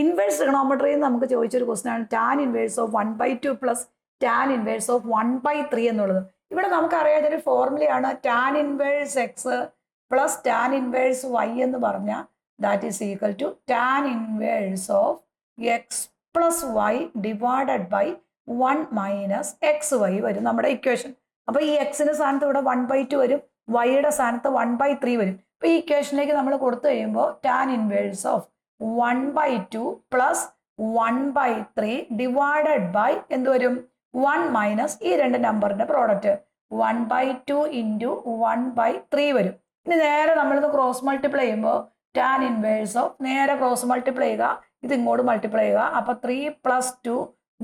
Inverse ട്രിഗണോമെട്രിയിൽ നമുക്ക് ചോദിച്ചൊരു question ആണ് tan inverse of 1/2 plus tan inverse of 1/3 എന്നുള്ളത്. ഇവിടെ നമുക്കറിയാം ഇതൊരു ഫോർമുലയാണ് tan inverse x plus tan inverse y എന്ന് പറഞ്ഞാൽ that is equal to tan inverse of x plus y divided by 1 minus x y വരും നമ്മുടെ ഇക്വേഷൻ. അപ്പോൾ ഈ എക്സിന്റെ സ്ഥാനത്ത് ഇവിടെ 1/2 വരും, വൈയുടെ സ്ഥാനത്ത് 1/3 വരും. അപ്പോൾ ഈ ഇക്വേഷനിലേക്ക് നമ്മൾ കൊടുത്തു കഴിയുമ്പോൾ tan inverse of 1/2 plus 1/3 divided by എന്ത് വരും 1 മൈനസ് ഈ രണ്ട് നമ്പറിന്റെ പ്രോഡക്റ്റ് 1/2 ഇൻറ്റു 1/3 വരും. ഇനി നേരെ നമ്മളിത് ക്രോസ് മൾട്ടിപ്ലൈ ചെയ്യുമ്പോൾ ടാൻ ഇൻവേഴ്സ് ഓഫ് നേരെ ക്രോസ് മൾട്ടിപ്ലൈ ചെയ്യുക, ഇത് ഇങ്ങോട്ട് മൾട്ടിപ്ലൈ ചെയ്യുക. അപ്പോൾ 3 + 2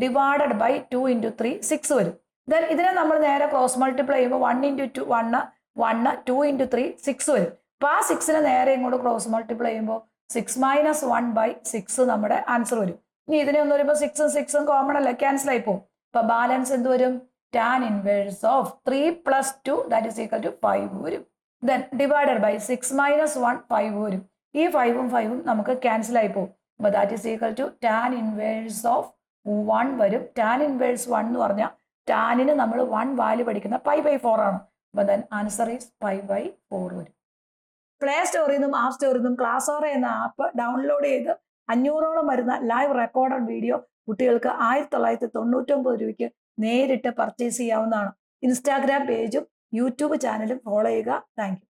ഡിവൈഡഡ് ബൈ 2 × 3 6 വരും. ദെൻ ഇതിനെ നമ്മൾ നേരെ ക്രോസ് മൾട്ടിപ്ലൈ ചെയ്യുമ്പോൾ 1 × 2 1 1 2 × 3 6 വരും. അപ്പോൾ ആ 6നെ നേരെ ഇങ്ങോട്ട് ക്രോസ് മൾട്ടിപ്ലൈ ചെയ്യുമ്പോൾ 6 - 1/6 നമ്മുടെ ആൻസർ വരും. ഇനി ഇതിനെ ഒന്ന് വരുമ്പോൾ 6ഉം 6ഉം കോമൺ അല്ല, ക്യാൻസൽ ആയി പോകും. അപ്പൊ ബാലൻസ് എന്ത് വരും tan inverse of 3 + 2 that is equal to 5 വരും. ദെൻ ഡിവൈഡഡ് ബൈ 6 - 1 5 വരും. ഈ 5ഉം 5ഉം നമുക്ക് ക്യാൻസൽ ആയി പോകും. അപ്പൊ that is equal to tan inverse of 1 വരും. ടാൻ ഇൻവേഴ്സ് 1 എന്ന് പറഞ്ഞാൽ ടാനിന് നമ്മൾ 1 വാല്യൂ പഠിക്കുന്ന π/4 ആണ്. അപ്പൊ ദെൻ ആൻസർ ഈസ് π/4 വരും. പ്ലേ സ്റ്റോറിൽ നിന്നും ആപ്പ് സ്റ്റോറിൽ നിന്നും ക്ലാസ്സോറ എന്ന ആപ്പ് ഡൗൺലോഡ് ചെയ്ത് 500ഓളം വരുന്ന ലൈവ് റെക്കോർഡഡ് വീഡിയോ കുട്ടികൾക്ക് 1999 രൂപയ്ക്ക് നേരിട്ട് പർച്ചേസ് ചെയ്യാവുന്നതാണ്. ഇൻസ്റ്റാഗ്രാം പേജും യൂട്യൂബ് ചാനലും ഫോളോ ചെയ്യുക. Thank you.